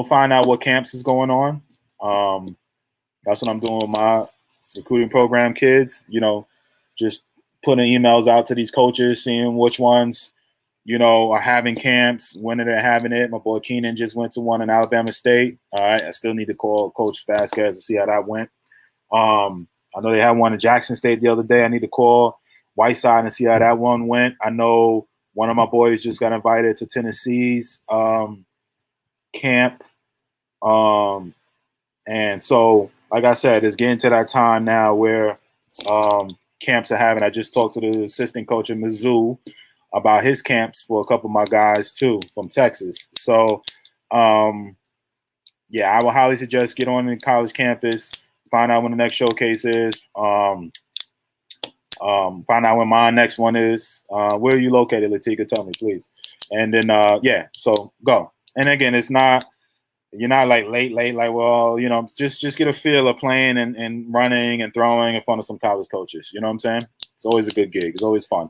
[SPEAKER 1] find out what camps is going on. That's what I'm doing with my recruiting program kids, just putting emails out to these coaches, seeing which ones, are having camps, when are they having it. My boy Keenan just went to one in Alabama State. All right. I still need to call Coach Vasquez to see how that went. I know they had one in Jackson State the other day. I need to call Whiteside and see how that one went. I know one of my boys just got invited to Tennessee's camp. And so, like I said, it's getting to that time now where camps are having. I just talked to the assistant coach at Mizzou about his camps for a couple of my guys too from Texas. So, yeah, I would highly suggest get on the college campus, find out when the next showcase is, find out when my next one is. Where are you located, Latika? Tell me, please. And then, yeah, so go. And again, you're not like late, like, well, just get a feel of playing and running and throwing in front of some college coaches. You know what I'm saying? It's always a good gig. It's always fun.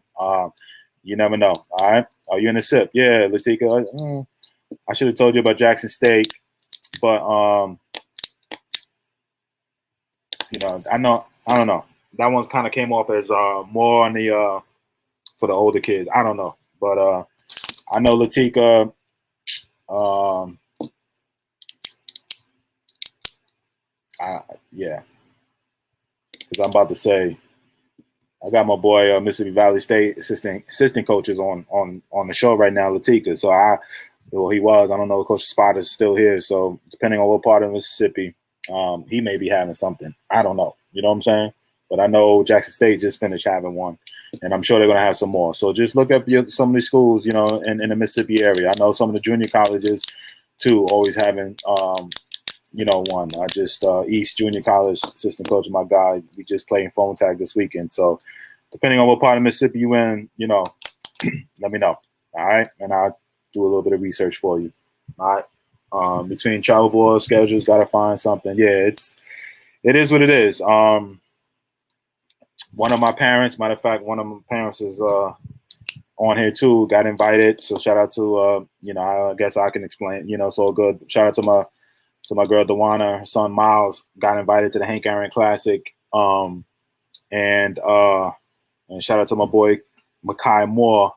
[SPEAKER 1] You never know. All right. Are you in the SIP? Yeah, Latika. I should have told you about Jackson State, but I don't know. That one kind of came off as more on the for the older kids. I don't know, but I know Latika. Yeah, because I'm about to say, I got my boy Mississippi Valley State assistant coaches on the show right now, Latika. So he was. I don't know if Coach Spot is still here. So depending on what part of Mississippi, he may be having something. I don't know. You know what I'm saying? But I know Jackson State just finished having one, and I'm sure they're going to have some more. So just look up some of these schools, in the Mississippi area. I know some of the junior colleges too, always having one. I just East Junior College assistant coach, my guy. We just playing phone tag this weekend. So depending on what part of Mississippi you in, let me know. All right, and I'll do a little bit of research for you. All right. Between travel ball schedules, gotta find something. Yeah, it is what it is. One of my parents, matter of fact, one of my parents is on here too. Got invited, so shout out to I guess I can explain. So good. Shout out to my girl Dewana, her son Miles got invited to the Hank Aaron Classic. And shout out to my boy Makai Moore.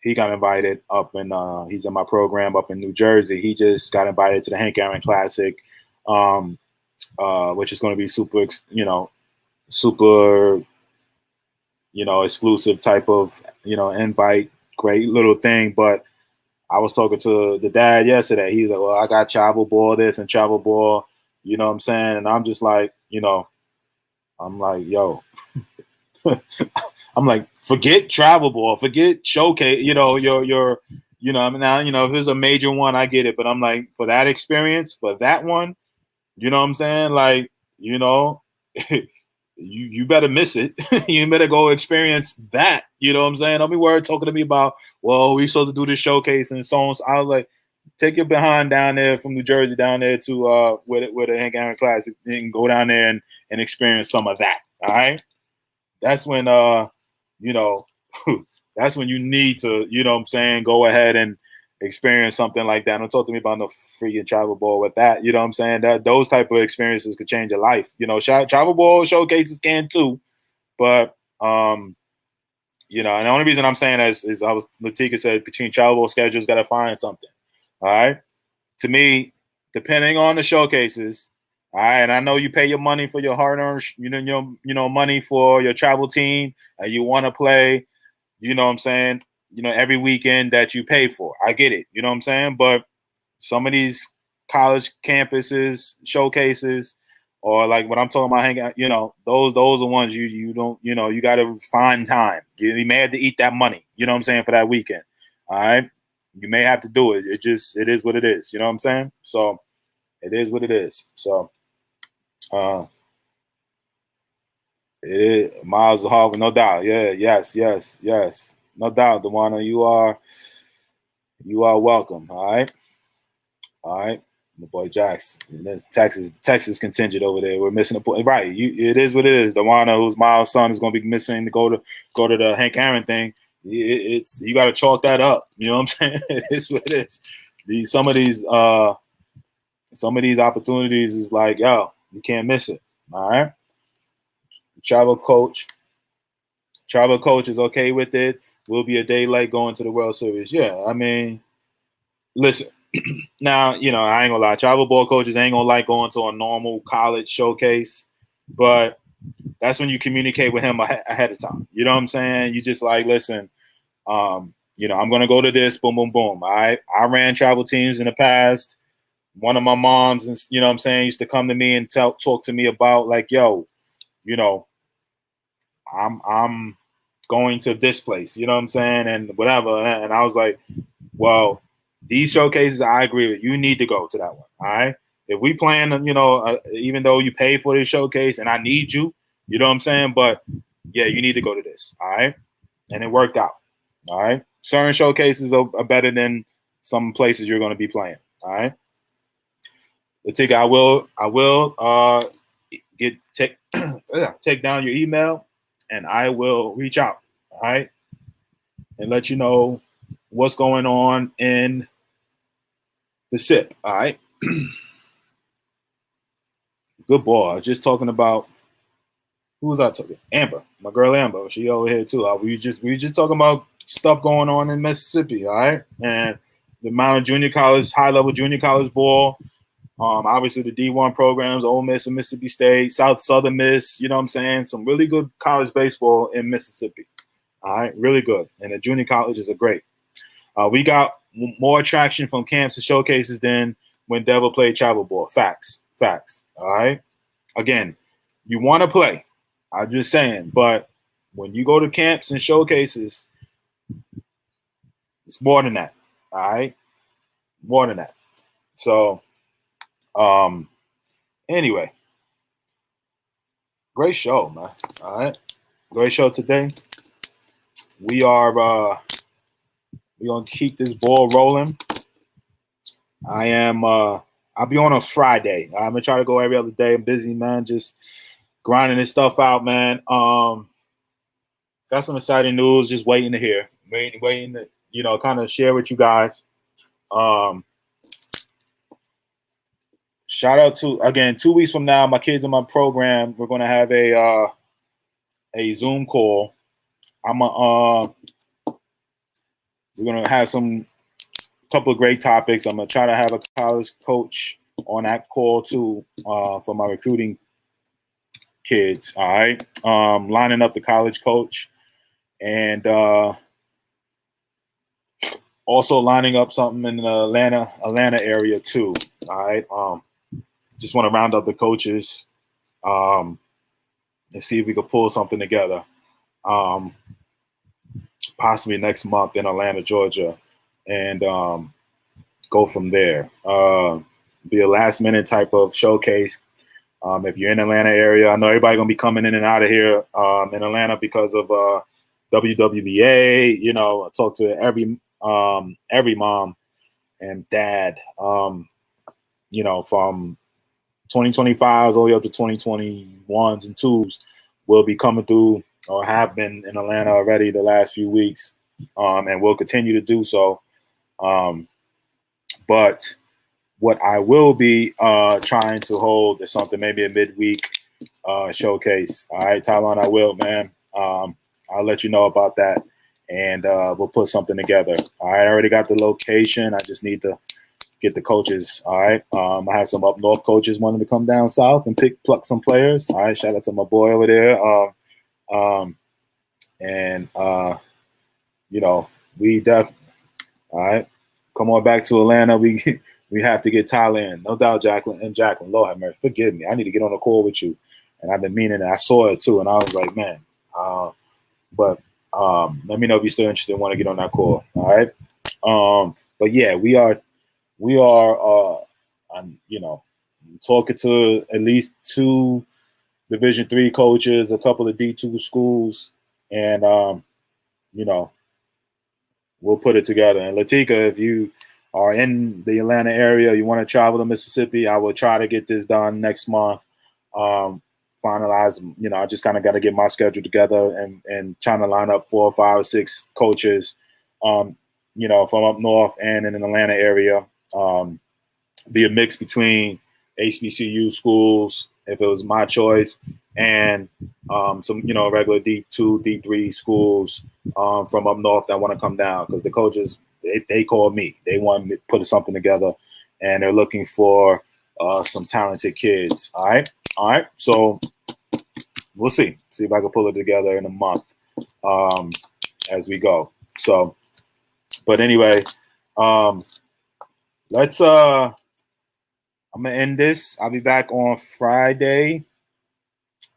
[SPEAKER 1] He got invited up, and he's in my program up in New Jersey. He just got invited to the Hank Aaron Classic, which is going to be super, super, exclusive type of, invite. Great little thing. But I was talking to the dad yesterday. He's like, well, I got travel ball this and travel ball, you know what I'm saying? And I'm just like, I'm like, yo, I'm like, forget travel ball, forget showcase, I mean, now, if it's a major one, I get it. But I'm like, for that experience, for that one, you know what I'm saying? Like, you better miss it. You better go experience that. You know what I'm saying? Don't be worried talking to me about, well, we supposed to do this showcase and so on. So I was like, take your behind down there from New Jersey down there to where the Hank Aaron Classic and go down there and experience some of that. All right. That's when that's when you need to, what I'm saying, go ahead and experience something like that. Don't talk to me about no freaking travel ball with that. You know what I'm saying? That those type of experiences could change your life. Travel ball showcases can too, but and the only reason I'm saying that is Latika said between travel ball schedules, got to find something. All right. To me, depending on the showcases, all right, and I know you pay your money for your hard-earned, money for your travel team, and you want to play, you know what I'm saying, every weekend that you pay for. I get it, you know what I'm saying? But some of these college campuses, showcases, or like what I'm talking about, hanging out, those are ones you don't, you got to find time. You may have to eat that money, you know what I'm saying, for that weekend. All right. You may have to do it. It is what it is. You know what I'm saying? So it is what it is. So, Miles of Harvard, no doubt. Yeah, yes. No doubt, Dewana, you are welcome. All right. The boy Jax. There's Texas contingent over there. We're missing a point. Right. It is what it is. Dewana, who's Miles' son, is going to be missing to go to the Hank Aaron thing. It's you got to chalk that up. You know what I'm saying? It's what it is. Some of these opportunities is like, yo, you can't miss it. All right. Travel coach is okay with it. We'll be a day late going to the World Series. Yeah, I mean, listen. Now, I ain't gonna lie. Travel ball coaches ain't gonna like going to a normal college showcase, but that's when you communicate with him ahead of time. You know what I'm saying? You just like, listen, I'm gonna go to this. Boom, boom, boom. I ran travel teams in the past. One of my moms, and you know what I'm saying, used to come to me and talk to me about like, yo, I'm going to this place, you know what I'm saying, and whatever. And I was like, well, these showcases, I agree with you. Need to go to that one. All right. If we plan, even though you pay for this showcase and I need you, you know what I'm saying, but yeah, you need to go to this. All right. And it worked out. All right. Certain showcases are better than some places you're going to be playing. All right. Latika, I will take down your email and I will reach out. All right. And let you know what's going on in the SIP. All right. Good boy. I was just talking about who was I talking? Amber, my girl Amber. She over here too. We just talking about stuff going on in Mississippi. All right. And the amount of junior college, high level junior college ball. Obviously the D1 programs, Ole Miss and Mississippi State, Southern Miss, you know what I'm saying? Some really good college baseball in Mississippi. All right, really good. And the junior colleges are great. We got more attraction from camps and showcases than when Devil played travel ball. Facts. All right. Again, you want to play. I'm just saying, but when you go to camps and showcases, it's more than that. All right. More than that. So, anyway, great show, man. All right. Great show today. We're gonna keep this ball rolling. I am. I'll be on Friday. I'm gonna try to go every other day. I'm busy, man. Just grinding this stuff out, man. Got some exciting news. Just waiting to hear. Waiting to kind of share with you guys. Um, Shout out to again 2 weeks from now. My kids in my program. We're gonna have a Zoom call. We're gonna have some couple of great topics. I'm gonna try to have a college coach on that call too for my recruiting kids. All right, lining up the college coach and also lining up something in the Atlanta area too. All right, just want to round up the coaches and see if we could pull something together. Possibly next month in Atlanta, Georgia, and go from there. Be a last minute type of showcase. If you're in the Atlanta area, I know everybody gonna be coming in and out of here in Atlanta because of WWBA. I talk to every mom and dad. From 2025s all the way up to 2021s and twos will be coming through or have been in Atlanta already the last few weeks, and will continue to do so. But what I will be trying to hold is something maybe a midweek showcase. All right, Tylon, I will, man. I'll let you know about that, and we'll put something together. All right, I already got the location. I just need to get the coaches. All right, I have some up north coaches wanting to come down south and pluck some players. All right, shout out to my boy over there. We definitely. All right, come on back to Atlanta. We have to get Tyler in, no doubt. Jacqueline, Lord have mercy, forgive me. I need to get on a call with you, and I've been meaning it. I saw it too, and I was like, man. But let me know if you're still interested and want to get on that call. All right. But yeah, we are. Talking to at least 2 Division III coaches, a couple of D2 schools, and we'll put it together. And Latika, if you are in the Atlanta area, you want to travel to Mississippi, I will try to get this done next month. Finalize, I just kind of got to get my schedule together and trying to line up 4 or 5 or 6 coaches, from up north and in an Atlanta area. Be a mix between HBCU schools, if it was my choice, and some regular D2, D3 schools from up north that want to come down, because the coaches they called me. They want me to put something together, and they're looking for some talented kids. All right. So we'll see if I can pull it together in a month as we go. So, but anyway, let's. I'm gonna end this. I'll be back on Friday.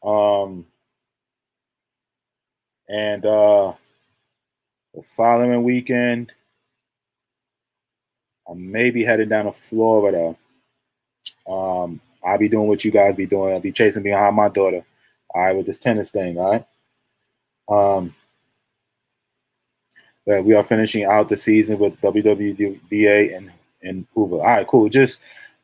[SPEAKER 1] And the following weekend, I may be heading down to Florida. I'll be doing what you guys be doing. I'll be chasing behind my daughter. All right, with this tennis thing. All right. But we are finishing out the season with WWBA and Hoover. All right, cool.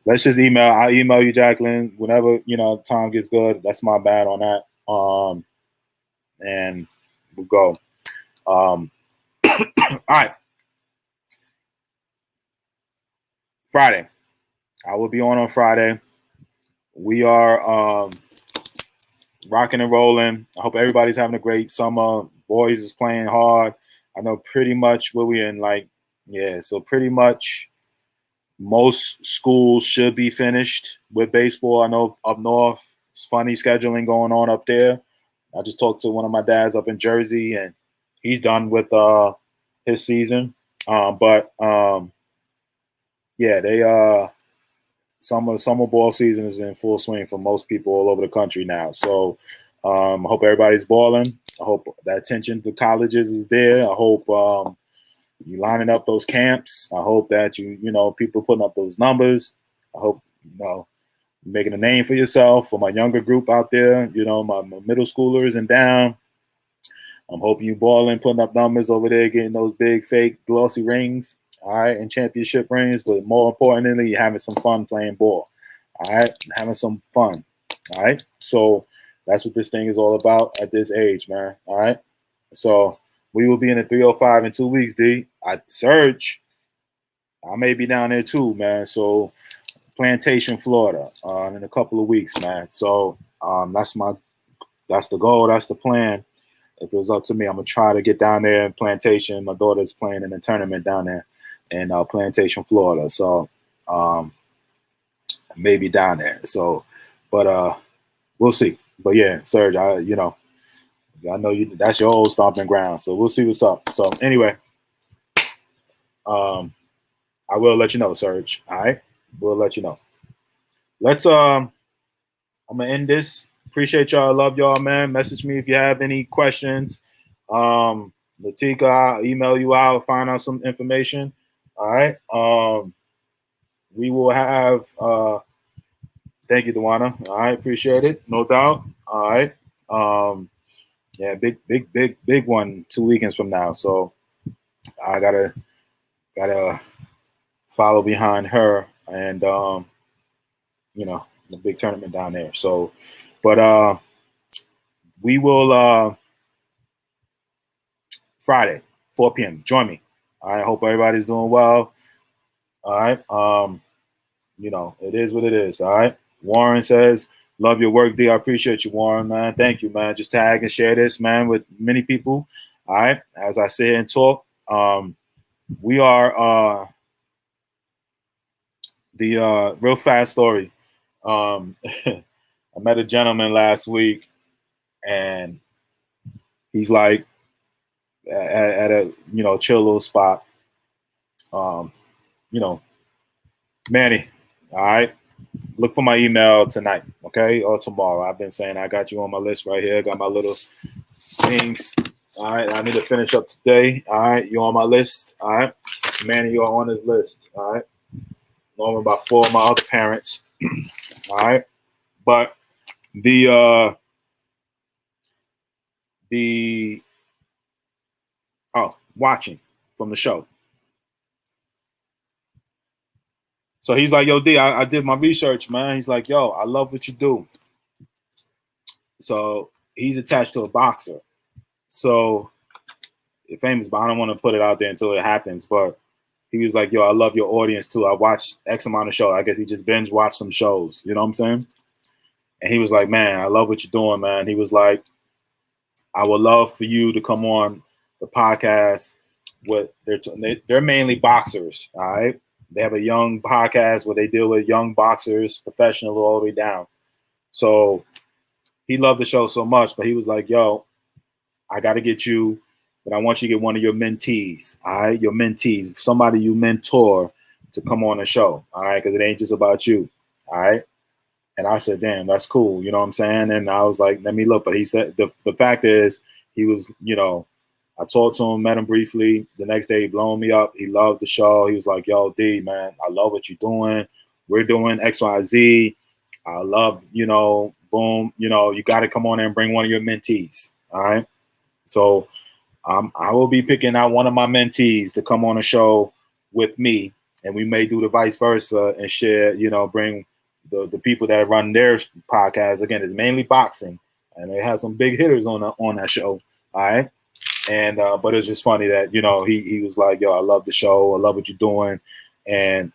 [SPEAKER 1] Let's just email. I'll email you, Jacqueline, whenever time gets good. That's my bad on that. And we'll go. All right. Friday. I will be on Friday. We are rocking and rolling. I hope everybody's having a great summer. Boys is playing hard. I know pretty much what we're in, so pretty much most schools should be finished with baseball. I know up north, it's funny scheduling going on up there. I just talked to one of my dads up in Jersey, and he's done with his season. Summer ball season is in full swing for most people all over the country now. So I hope everybody's balling. I hope that attention to colleges is there. I hope you lining up those camps. I hope that people putting up those numbers. I hope making a name for yourself. For my younger group out there, my middle schoolers and down. I'm hoping you balling, putting up numbers over there, getting those big fake glossy rings. all right, and championship rings, but more importantly, you're having some fun playing ball, all right, having some fun, all right. So that's what this thing is all about at this age, man. All right. So we will be in the 305 in 2 weeks, D. I Surge. I may be down there too, man. So Plantation, Florida, in a couple of weeks, man. So that's the goal, that's the plan. If it was up to me, I'm gonna try to get down there in Plantation. My daughter's playing in a tournament down there in Plantation, Florida. So maybe down there. So, but we'll see. But yeah, Serge, I know you. That's your old stomping ground. So we'll see what's up. So anyway, I will let you know, Serge. All right, we'll let you know. Let's I'm gonna end this. Appreciate y'all. Love y'all, man. Message me if you have any questions. Latika, I'll email you out, find out some information. All right. We will have thank you, Dewana. I appreciate it, no doubt. All right. Yeah, big one 2 weekends from now. So I gotta follow behind her and the big tournament down there. So but we will Friday, 4 p.m. Join me. I hope everybody's doing well. All right. It is what it is. All right. Warren says, love your work, D. I appreciate you, Warren, man. Thank you, man. Just tag and share this, man, with many people. All right. As I sit here and talk, we are the real fast story. I met a gentleman last week, and he's like at a chill little spot. Manny, all right. Look for my email tonight, okay, or tomorrow. I've been saying I got you on my list right here. Got my little things. All right, I need to finish up today. All right, you're on my list. All right, Manny, you're on his list. All right, along with about 4 of my other parents. All right, but the watching from the show. So he's like, yo, D, I did my research, man. He's like, yo, I love what you do. So he's attached to a boxer. So famous, but I don't want to put it out there until it happens. But he was like, yo, I love your audience too. I watched X amount of shows. I guess he just binge watched some shows. You know what I'm saying? And he was like, man, I love what you're doing, man. He was like, I would love for you to come on the podcast. They're mainly boxers, all right? They have a young podcast where they deal with young boxers, professional all the way down. So he loved the show so much, but he was like, yo, I got to get you, but I want you to get one of your mentees, all right? Your mentees, somebody you mentor to come on the show, all right? Because it ain't just about you, all right? And I said, damn, that's cool. You know what I'm saying? And I was like, let me look. But he said, the fact is, he was, I talked to him, met him briefly. The next day, he blowing me up. He loved the show. He was like, yo, D, man, I love what you're doing. We're doing X, Y, Z. I love, boom, you got to come on and bring one of your mentees. All right. So I will be picking out one of my mentees to come on a show with me. And we may do the vice versa and share, bring the people that run their podcast. Again, it's mainly boxing, and they have some big hitters on that show. All right. And but it's just funny that he was like, yo, I love the show, I love what you're doing, and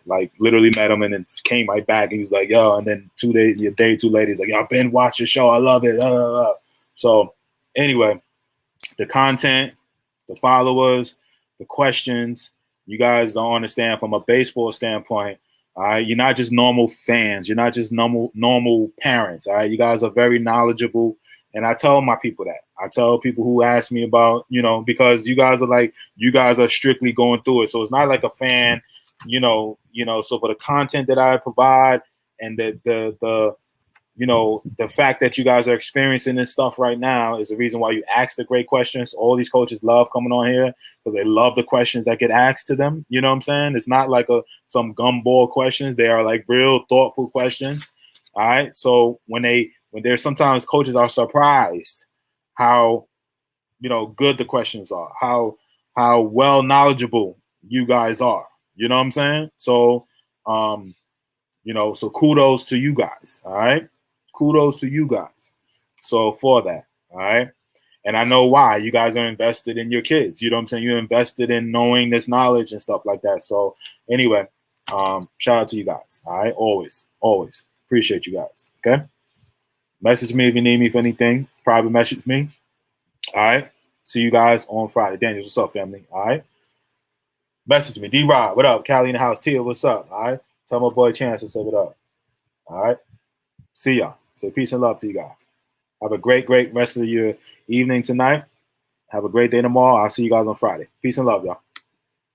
[SPEAKER 1] like literally met him and then came right back. He was like, yo, and then a day or two later, he's like, yo, I've been watching the show, I love it. So anyway, the content, the followers, the questions, you guys don't understand from a baseball standpoint. All right, you're not just normal fans, you're not just normal parents. All right, you guys are very knowledgeable. And I tell my people that. I tell people who ask me about, because you guys are strictly going through it. So it's not like a fan, so for the content that I provide and the fact that you guys are experiencing this stuff right now is the reason why you ask the great questions. All these coaches love coming on here because they love the questions that get asked to them. You know what I'm saying? It's not like some gumball questions. They are like real thoughtful questions. All right. So when there's sometimes coaches are surprised how good the questions are, how well knowledgeable you guys are. You know what I'm saying? So, so kudos to you guys. All right. Kudos to you guys. So for that. All right. And I know why. You guys are invested in your kids. You know what I'm saying? You're invested in knowing this knowledge and stuff like that. So anyway, shout out to you guys. All right. Always, always appreciate you guys. Okay. Message me if you need me for anything. Private message me. All right. See you guys on Friday. Daniel, what's up, family? All right. Message me. D-Rod, what up? Callie in the house. Tia, what's up? All right. Tell my boy Chance to say what up. All right. See y'all. Say peace and love to you guys. Have a great, great rest of your evening tonight. Have a great day tomorrow. I'll see you guys on Friday. Peace and love, y'all.